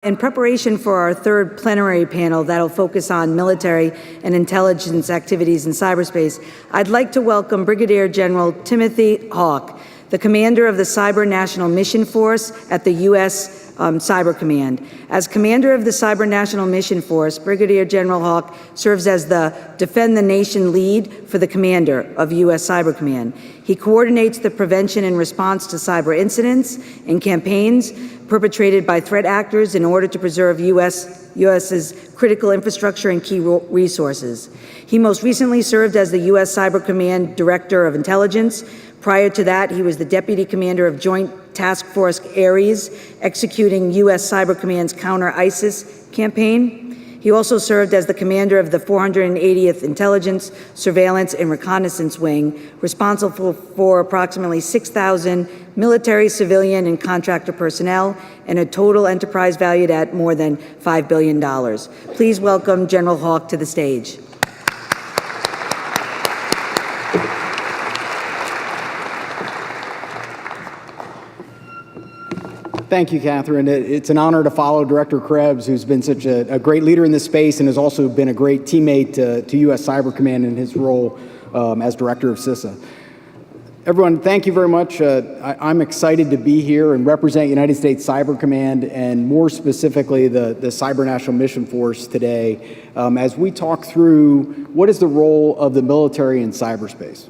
In preparation for our third plenary panel that'll focus on military and intelligence activities in cyberspace, I'd like to welcome Brigadier General Timothy Haugh, the commander of the Cyber National Mission Force at the U.S. Cyber Command. As commander of the Cyber National Mission Force, Brigadier General Haugh serves as the Defend the Nation lead for the commander of U.S. Cyber Command. He coordinates the prevention and response to cyber incidents and campaigns perpetrated by threat actors in order to preserve U.S.'s critical infrastructure and key resources. He most recently served as the U.S. Cyber Command Director of Intelligence. Prior to that, he was the Deputy Commander of Joint Task Force Ares, executing U.S. Cyber Command's counter-ISIS campaign. He also served as the commander of the 480th Intelligence, Surveillance, and Reconnaissance Wing, responsible for approximately 6,000 military, civilian, and contractor personnel, and a total enterprise valued at more than $5 billion. Please welcome General Haugh to the stage. Thank you, Catherine. It's an honor to follow Director Krebs, who's been such a great leader in this space and has also been a great teammate to U.S. Cyber Command in his role as Director of CISA. Everyone, thank you very much. I'm excited to be here and represent United States Cyber Command and more specifically the Cyber National Mission Force today as we talk through what is the role of the military in cyberspace.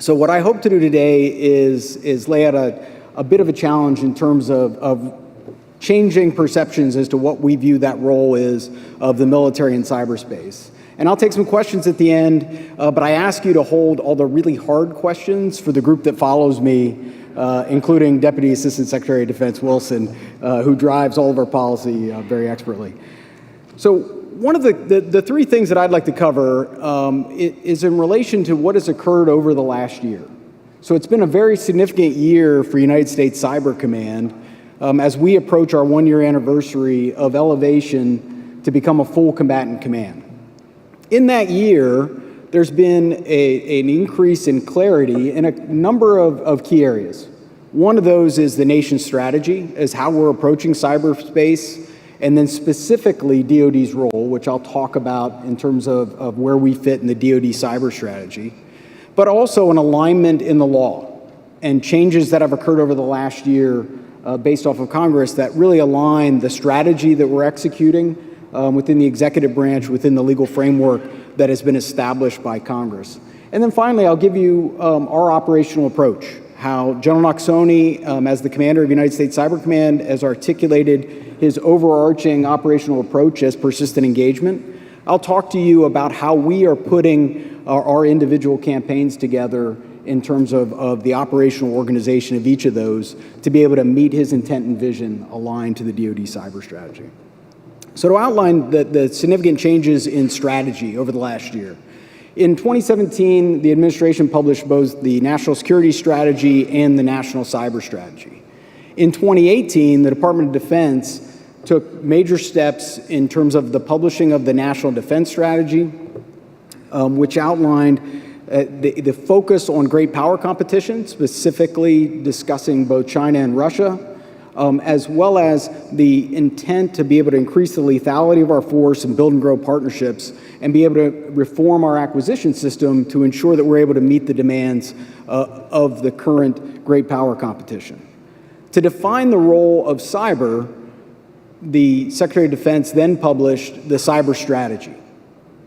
So what I hope to do today is lay out a bit of a challenge in terms of changing perceptions as to what we view that role is of the military in cyberspace. And I'll take some questions at the end, but I ask you to hold all the really hard questions for the group that follows me, including Deputy Assistant Secretary of Defense Wilson, who drives all of our policy very expertly. So one of the three things that I'd like to cover is in relation to what has occurred over the last year. So it's been a very significant year for United States Cyber Command as we approach our one-year anniversary of elevation to become a full combatant command. In that year, there's been an increase in clarity in a number of key areas. One of those is the nation's strategy, is how we're approaching cyberspace, and then specifically DoD's role, which I'll talk about in terms of where we fit in the DoD cyber strategy, but also an alignment in the law and changes that have occurred over the last year based off of Congress that really align the strategy that we're executing within the executive branch, within the legal framework that has been established by Congress. And then finally, I'll give you our operational approach, how General Naxoni, as the commander of United States Cyber Command, has articulated his overarching operational approach as persistent engagement. I'll talk to you about how we are putting our individual campaigns together in terms of the operational organization of each of those to be able to meet his intent and vision aligned to the DoD cyber strategy. So to outline the significant changes in strategy over the last year, in 2017, the administration published both the National Security Strategy and the National Cyber Strategy. In 2018, the Department of Defense took major steps in terms of the publishing of the National Defense Strategy, which outlined the focus on great power competition, specifically discussing both China and Russia, as well as the intent to be able to increase the lethality of our force and build and grow partnerships and be able to reform our acquisition system to ensure that we're able to meet the demands of the current great power competition. To define the role of cyber, the Secretary of Defense then published the Cyber Strategy,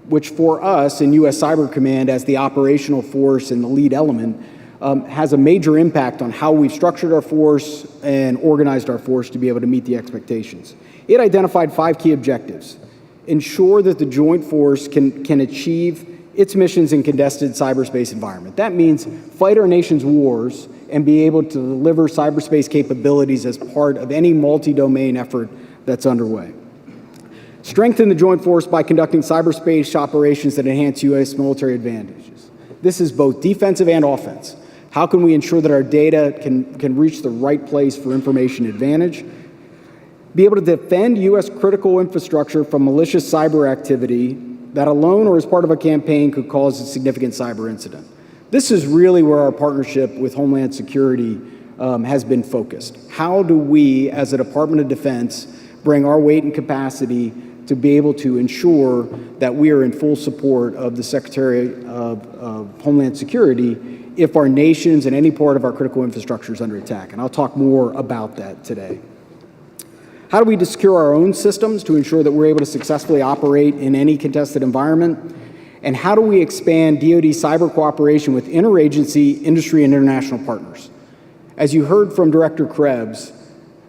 which for us in U.S. Cyber Command as the operational force and the lead element has a major impact on how we've structured our force and organized our force to be able to meet the expectations. It identified 5 key objectives. Ensure that the joint force can achieve its missions in contested cyberspace environment. That means fight our nation's wars and be able to deliver cyberspace capabilities as part of any multi-domain effort that's underway. Strengthen the joint force by conducting cyberspace operations that enhance U.S. military advantages. This is both defensive and offense. How can we ensure that our data can reach the right place for information advantage? Be able to defend U.S. critical infrastructure from malicious cyber activity that alone or as part of a campaign could cause a significant cyber incident. This is really where our partnership with Homeland Security has been focused. How do we, as a Department of Defense, bring our weight and capacity to be able to ensure that we are in full support of the Secretary of Homeland Security if our nations and any part of our critical infrastructure is under attack. And I'll talk more about that today. How do we secure our own systems to ensure that we're able to successfully operate in any contested environment? And how do we expand DoD cyber cooperation with interagency, industry, and international partners? As you heard from Director Krebs,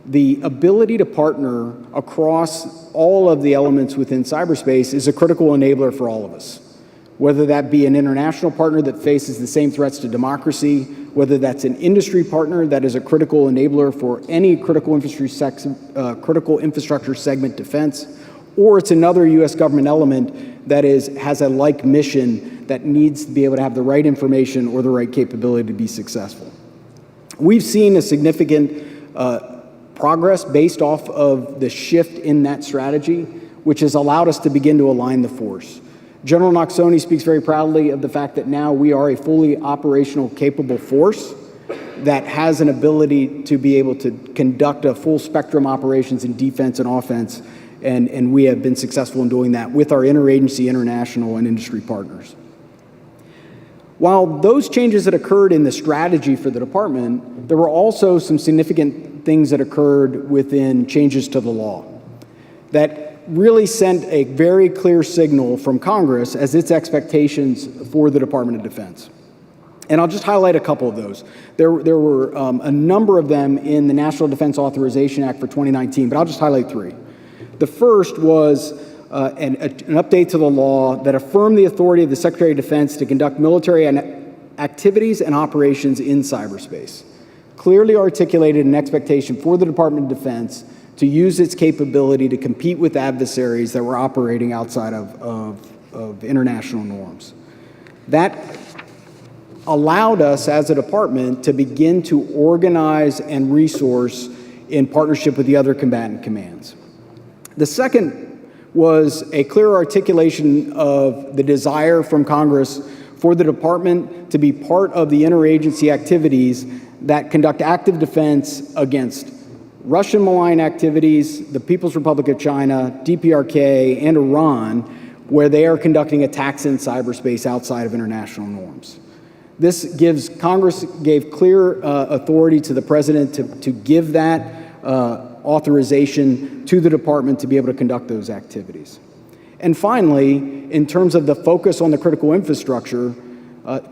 the ability to partner across all of the elements within cyberspace is a critical enabler for all of us. Whether that be an international partner that faces the same threats to democracy, whether that's an industry partner that is a critical enabler for any critical infrastructure segment defense, or it's another U.S. government element that has a like mission that needs to be able to have the right information or the right capability to be successful. We've seen a significant progress based off of the shift in that strategy, which has allowed us to begin to align the force. General Noxoni speaks very proudly of the fact that now we are a fully operational, capable force that has an ability to be able to conduct a full spectrum operations in defense and offense, and we have been successful in doing that with our interagency, international, and industry partners. While those changes that occurred in the strategy for the department, there were also some significant things that occurred within changes to the law that really sent a very clear signal from Congress as its expectations for the Department of Defense. And I'll just highlight a couple of those. There were a number of them in the National Defense Authorization Act for 2019, but I'll just highlight three. The first was an update to the law that affirmed the authority of the Secretary of Defense to conduct military activities and operations in cyberspace. Clearly articulated an expectation for the Department of Defense to use its capability to compete with adversaries that were operating outside of international norms. That allowed us as a department to begin to organize and resource in partnership with the other combatant commands. The second was a clear articulation of the desire from Congress for the department to be part of the interagency activities that conduct active defense against Russian malign activities, the People's Republic of China, DPRK, and Iran, where they are conducting attacks in cyberspace outside of international norms. Congress gave clear authority to the President to give that authorization to the department to be able to conduct those activities. And finally, in terms of the focus on the critical infrastructure,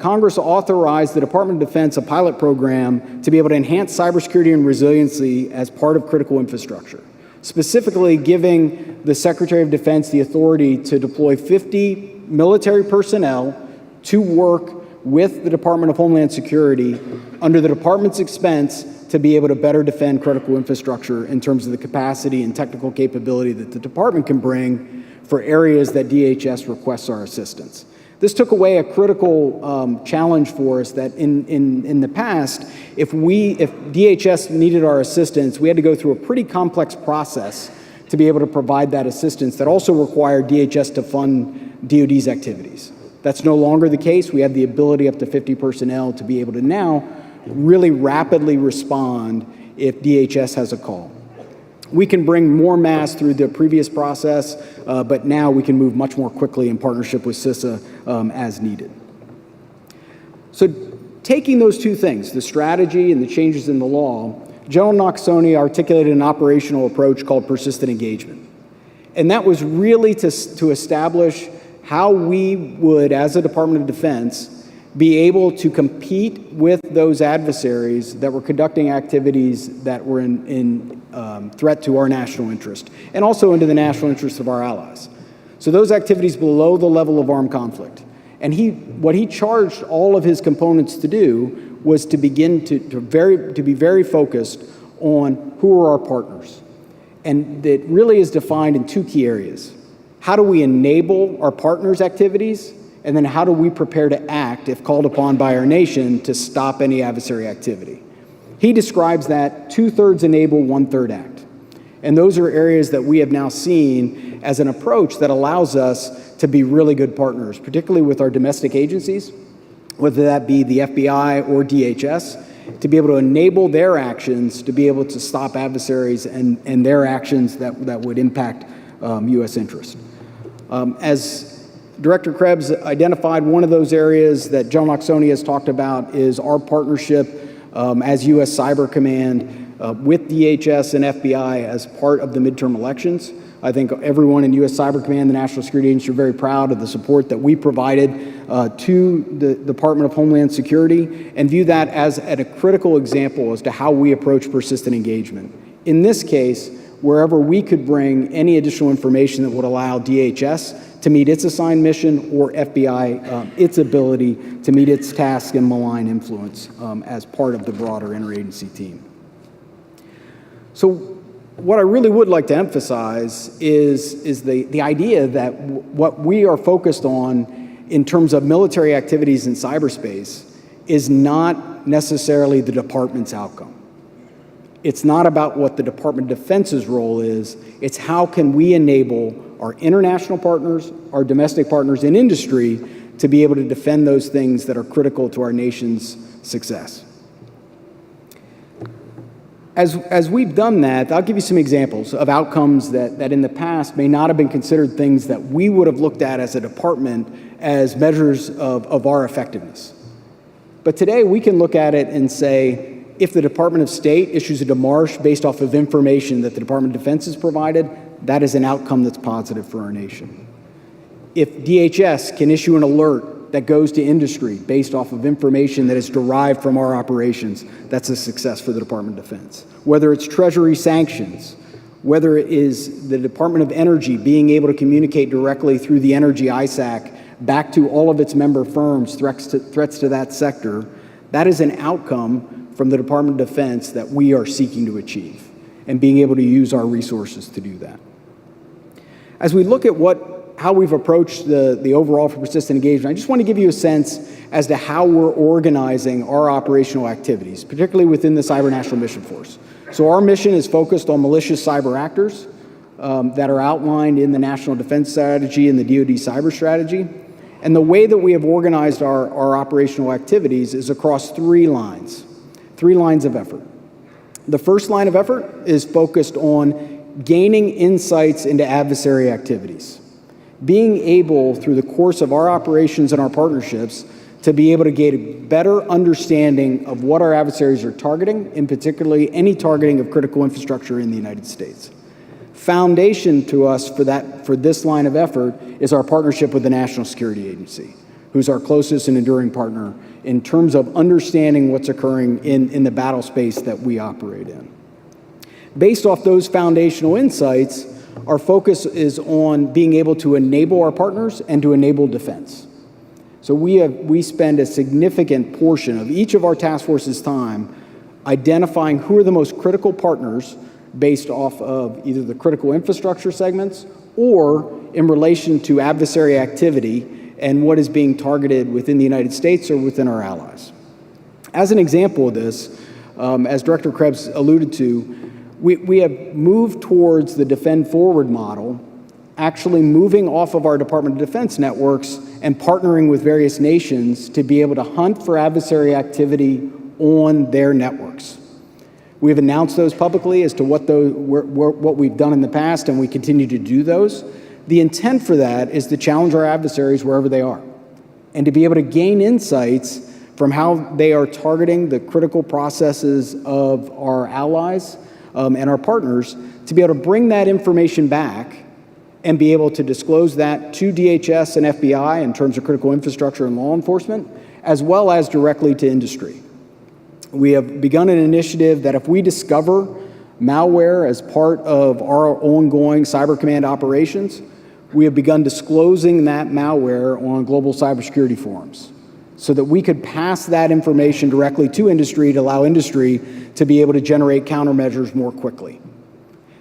Congress authorized the Department of Defense a pilot program to be able to enhance cybersecurity and resiliency as part of critical infrastructure, specifically giving the Secretary of Defense the authority to deploy 50 military personnel to work with the Department of Homeland Security under the department's expense to be able to better defend critical infrastructure in terms of the capacity and technical capability that the department can bring for areas that DHS requests our assistance. This took away a critical challenge for us that in the past, if DHS needed our assistance, we had to go through a pretty complex process to be able to provide that assistance that also required DHS to fund DoD's activities. That's no longer the case. We have the ability up to 50 personnel to be able to now really rapidly respond if DHS has a call. We can bring more mass through the previous process, but now we can move much more quickly in partnership with CISA as needed. So taking those two things, the strategy and the changes in the law, General Noxoni articulated an operational approach called persistent engagement. And that was really to establish how we would, as a Department of Defense, be able to compete with those adversaries that were conducting activities that were in threat to our national interest, and also into the national interest of our allies. So those activities below the level of armed conflict. And what he charged all of his components to do was to begin to be very focused on who are our partners. And it really is defined in two key areas. How do we enable our partners' activities? And then how do we prepare to act, if called upon by our nation, to stop any adversary activity? He describes that 2/3 enable, 1/3 act. And those are areas that we have now seen as an approach that allows us to be really good partners, particularly with our domestic agencies, whether that be the FBI or DHS, to be able to enable their actions to be able to stop adversaries and their actions that would impact U.S. interest. As Director Krebs identified, one of those areas that General Oxoni has talked about is our partnership as U.S. Cyber Command with DHS and FBI as part of the midterm elections. I think everyone in U.S. Cyber Command, the National Security Agency, are very proud of the support that we provided to the Department of Homeland Security and view that as a critical example as to how we approach persistent engagement. In this case, wherever we could bring any additional information that would allow DHS to meet its assigned mission or FBI its ability to meet its task and malign influence as part of the broader interagency team. So what I really would like to emphasize is the idea that what we are focused on in terms of military activities in cyberspace is not necessarily the department's outcome. It's not about what the Department of Defense's role is. It's how can we enable our international partners, our domestic partners in industry to be able to defend those things that are critical to our nation's success. As we've done that, I'll give you some examples of outcomes that in the past may not have been considered things that we would have looked at as a department as measures of our effectiveness. But today we can look at it and say, if the Department of State issues a demarche based off of information that the Department of Defense has provided, that is an outcome that's positive for our nation. If DHS can issue an alert that goes to industry based off of information that is derived from our operations, that's a success for the Department of Defense. Whether it's Treasury sanctions, whether it is the Department of Energy being able to communicate directly through the Energy ISAC back to all of its member firms, threats to that sector, that is an outcome from the Department of Defense that we are seeking to achieve and being able to use our resources to do that. As we look at how we've approached the overall for persistent engagement, I just want to give you a sense as to how we're organizing our operational activities, particularly within the Cyber National Mission Force. So our mission is focused on malicious cyber actors that are outlined in the National Defense Strategy and the DoD Cyber Strategy. And the way that we have organized our operational activities is across three lines of effort. The first line of effort is focused on gaining insights into adversary activities, being able, through the course of our operations and our partnerships, to be able to get a better understanding of what our adversaries are targeting, in particularly any targeting of critical infrastructure in the United States. Foundation to us for this line of effort is our partnership with the National Security Agency, who's our closest and enduring partner in terms of understanding what's occurring in the battle space that we operate in. Based off those foundational insights, our focus is on being able to enable our partners and to enable defense. So we spend a significant portion of each of our task force's time identifying who are the most critical partners based off of either the critical infrastructure segments or in relation to adversary activity and what is being targeted within the United States or within our allies. As an example of this, as Director Krebs alluded to, we have moved towards the Defend Forward model, actually moving off of our Department of Defense networks and partnering with various nations to be able to hunt for adversary activity on their networks. We've announced those publicly as to what we've done in the past, and we continue to do those. The intent for that is to challenge our adversaries wherever they are and to be able to gain insights from how they are targeting the critical processes of our allies and our partners to be able to bring that information back and be able to disclose that to DHS and FBI in terms of critical infrastructure and law enforcement, as well as directly to industry. We have begun an initiative that if we discover malware as part of our ongoing Cyber Command operations, we have begun disclosing that malware on global cybersecurity forums so that we could pass that information directly to industry to allow industry to be able to generate countermeasures more quickly.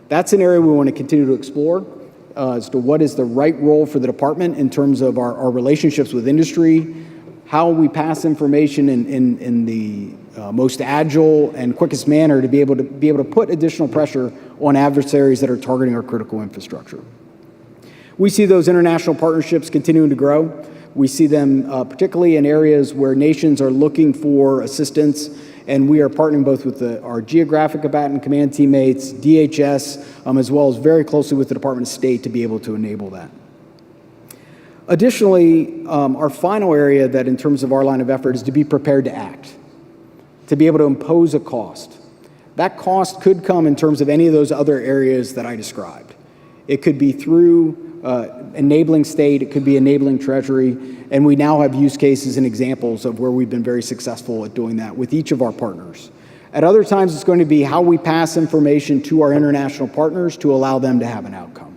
That's an area we want to continue to explore as to what is the right role for the department in terms of our relationships with industry, how we pass information in the most agile and quickest manner to be able to put additional pressure on adversaries that are targeting our critical infrastructure. We see those international partnerships continuing to grow. We see them particularly in areas where nations are looking for assistance and we are partnering both with our geographic combatant command teammates, DHS, as well as very closely with the Department of State to be able to enable that. Additionally, our final area that in terms of our line of effort is to be prepared to act, to be able to impose a cost. That cost could come in terms of any of those other areas that I described. It could be through enabling state, it could be enabling treasury, and we now have use cases and examples of where we've been very successful at doing that with each of our partners. At other times, it's going to be how we pass information to our international partners to allow them to have an outcome.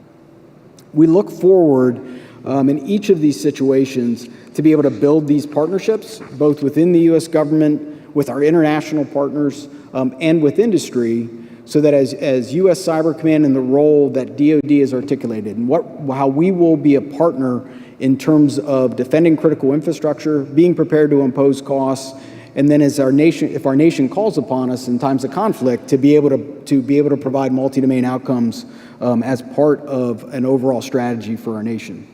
We look forward in each of these situations to be able to build these partnerships, both within the U.S. government, with our international partners, and with industry, so that as U.S. Cyber Command and the role that DoD has articulated, and how we will be a partner in terms of defending critical infrastructure, being prepared to impose costs, and then as if our nation calls upon us in times of conflict, to be able to provide multi-domain outcomes as part of an overall strategy for our nation.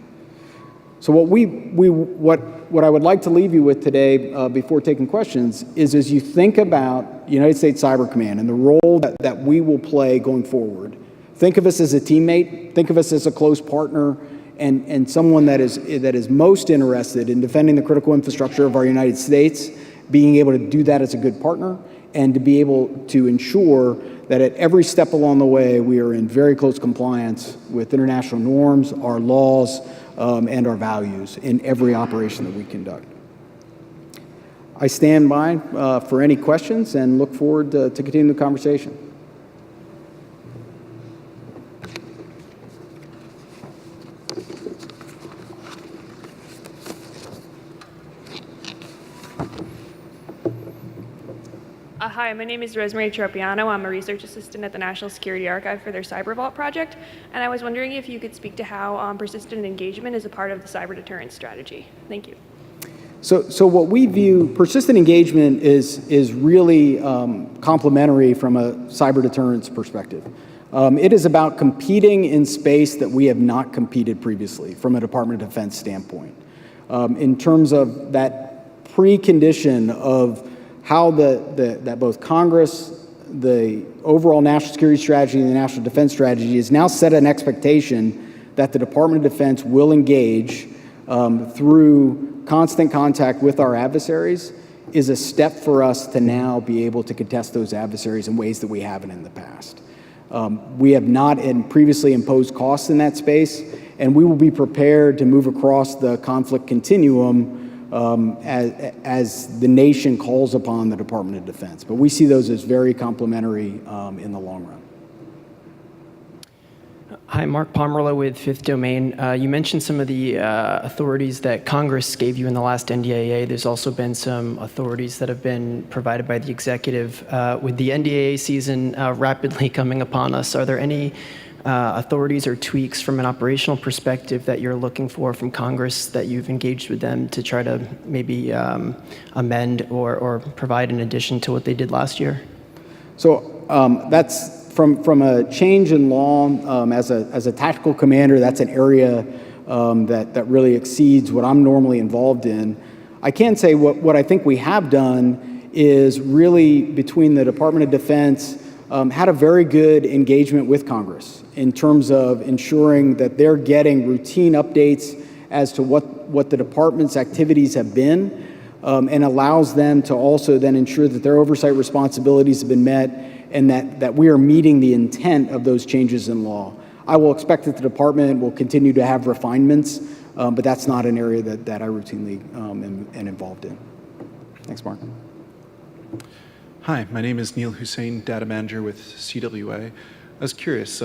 So what I would like to leave you with today, before taking questions, is as you think about United States Cyber Command and the role that we will play going forward, think of us as a teammate, think of us as a close partner, and someone that is most interested in defending the critical infrastructure of our United States, being able to do that as a good partner, and to be able to ensure that at every step along the way, we are in very close compliance with international norms, our laws, and our values in every operation that we conduct. I stand by for any questions and look forward to continuing the conversation. Hi, my name is Rosemary Tropiano. I'm a research assistant at the National Security Archive for their Cyber Vault project, and I was wondering if you could speak to how persistent engagement is a part of the cyber deterrence strategy. Thank you. So what we view, persistent engagement is really complementary from a cyber deterrence perspective. It is about competing in space that we have not competed previously from a Department of Defense standpoint. In terms of that precondition of how that both Congress, the overall national security strategy, and the national defense strategy has now set an expectation that the Department of Defense will engage through constant contact with our adversaries, is a step for us to now be able to contest those adversaries in ways that we haven't in the past. We have not previously imposed costs in that space, and we will be prepared to move across the conflict continuum as the nation calls upon the Department of Defense. But we see those as very complementary in the long run. Hi, Mark Pomerleau with Fifth Domain. You mentioned some of the authorities that Congress gave you in the last NDAA. There's also been some authorities that have been provided by the executive. With the NDAA season rapidly coming upon us, are there any authorities or tweaks from an operational perspective that you're looking for from Congress that you've engaged with them to try to maybe amend or provide in addition to what they did last year? So that's from a change in law, as a tactical commander, that's an area that really exceeds what I'm normally involved in. I can say what I think we have done is really, between the Department of Defense, had a very good engagement with Congress in terms of ensuring that they're getting routine updates as to what the department's activities have been, and allows them to also then ensure that their oversight responsibilities have been met and that we are meeting the intent of those changes in law. I will expect that the department will continue to have refinements, but that's not an area that I routinely am involved in. Thanks, Mark. Hi, my name is Neil Hussein, data manager with CWA. I was curious,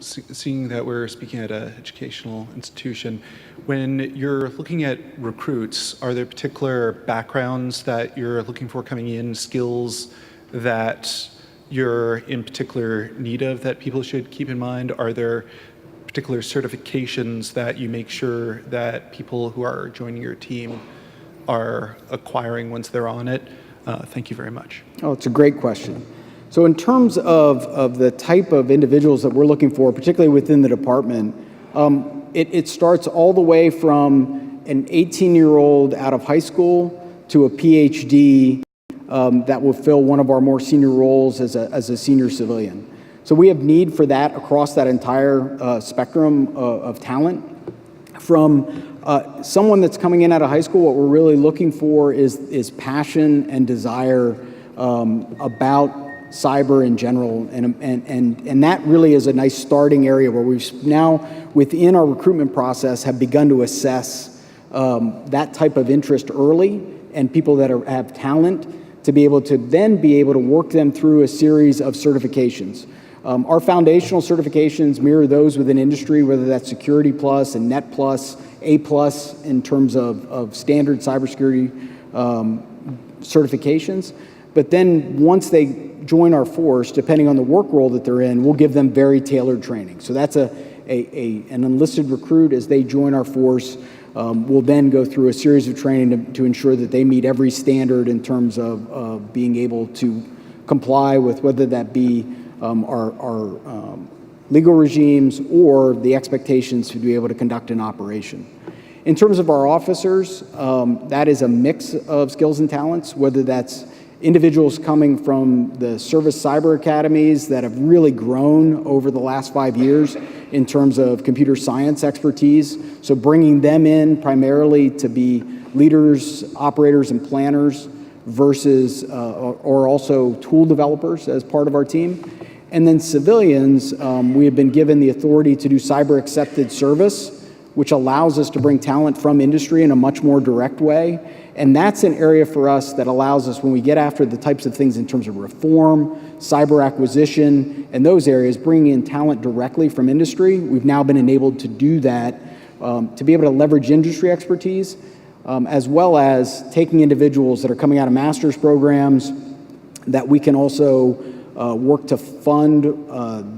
seeing that we're speaking at an educational institution, when you're looking at recruits, are there particular backgrounds that you're looking for coming in, skills that you're in particular need of that people should keep in mind? Are there particular certifications that you make sure that people who are joining your team are acquiring once they're on it? Thank you very much. Oh, it's a great question. So in terms of the type of individuals that we're looking for, particularly within the department, it starts all the way from an 18-year-old out of high school to a PhD that will fill one of our more senior roles as a senior civilian. So we have need for that across that entire spectrum of talent. From someone that's coming in out of high school, what we're really looking for is passion and desire about cyber in general, and that really is a nice starting area where we've now, within our recruitment process, have begun to assess that type of interest early, and people that have talent to be able to work them through a series of certifications. Our foundational certifications mirror those within industry, whether that's Security Plus and Net Plus, A Plus in terms of standard cybersecurity certifications. But then once they join our force, depending on the work role that they're in, we'll give them very tailored training. So that's an enlisted recruit, as they join our force, will then go through a series of training to ensure that they meet every standard in terms of being able to comply with, whether that be our legal regimes or the expectations to be able to conduct an operation. In terms of our officers, that is a mix of skills and talents, whether that's individuals coming from the service cyber academies that have really grown over the last 5 years in terms of computer science expertise. So bringing them in primarily to be leaders, operators, and planners versus, or also tool developers as part of our team. And then civilians, we have been given the authority to do cyber accepted service, which allows us to bring talent from industry in a much more direct way. And that's an area for us that allows us, when we get after the types of things in terms of reform, cyber acquisition, and those areas, bringing in talent directly from industry. We've now been enabled to do that, to be able to leverage industry expertise, as well as taking individuals that are coming out of master's programs that we can also work to fund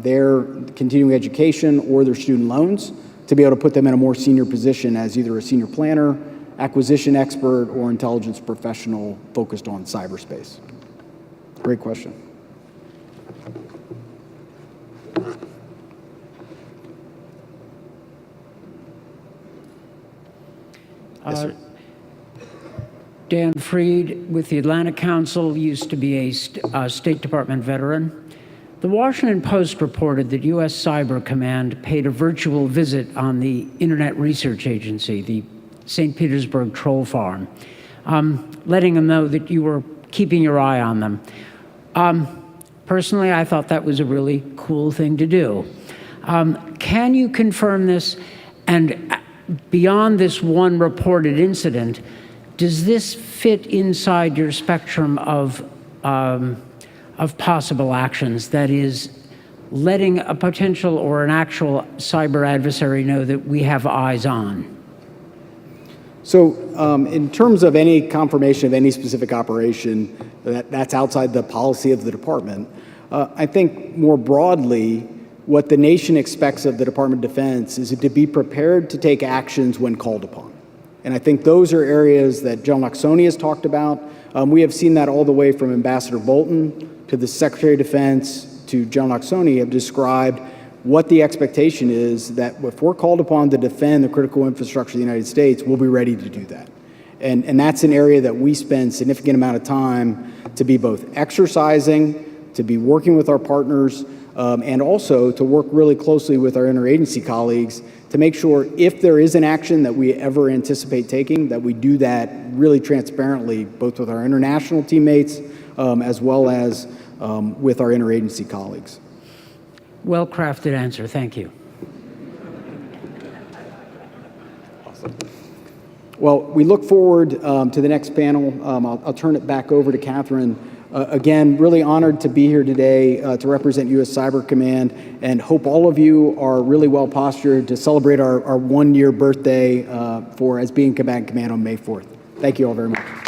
their continuing education or their student loans to be able to put them in a more senior position as either a senior planner, acquisition expert, or intelligence professional focused on cyberspace. Great question. Yes, sir. Dan Freed with the AtlanticCouncil, used to be a State Department veteran. The Washington Post reported that U.S. Cyber Command paid a virtual visit on the Internet Research Agency, the St. Petersburg troll farm, letting them know that you were keeping your eye on them. Personally, I thought that was a really cool thing to do. Can you confirm this? And beyond this one reported incident, does this fit inside your spectrum of possible actions? That is, letting a potential or an actual cyber adversary know that we have eyes on? So in terms of any confirmation of any specific operation, that's outside the policy of the department. I think more broadly, what the nation expects of the Department of Defense is to be prepared to take actions when called upon. And I think those are areas that General Nakasone has talked about. We have seen that all the way from Ambassador Bolton to the Secretary of Defense to General Nakasone have described what the expectation is, that if we're called upon to defend the critical infrastructure of the United States, we'll be ready to do that. And that's an area that we spend significant amount of time to be both exercising, to be working with our partners, and also to work really closely with our interagency colleagues to make sure if there is an action that we ever anticipate taking, that we do that really transparently, both with our international teammates as well as with our interagency colleagues. Well-crafted answer, thank you. Awesome. Well, we look forward to the next panel. I'll turn it back over to Catherine. Again, really honored to be here today to represent U.S. Cyber Command, and hope all of you are really well postured to celebrate our 1-year birthday as being Combatant Command on May 4th. Thank you all very much.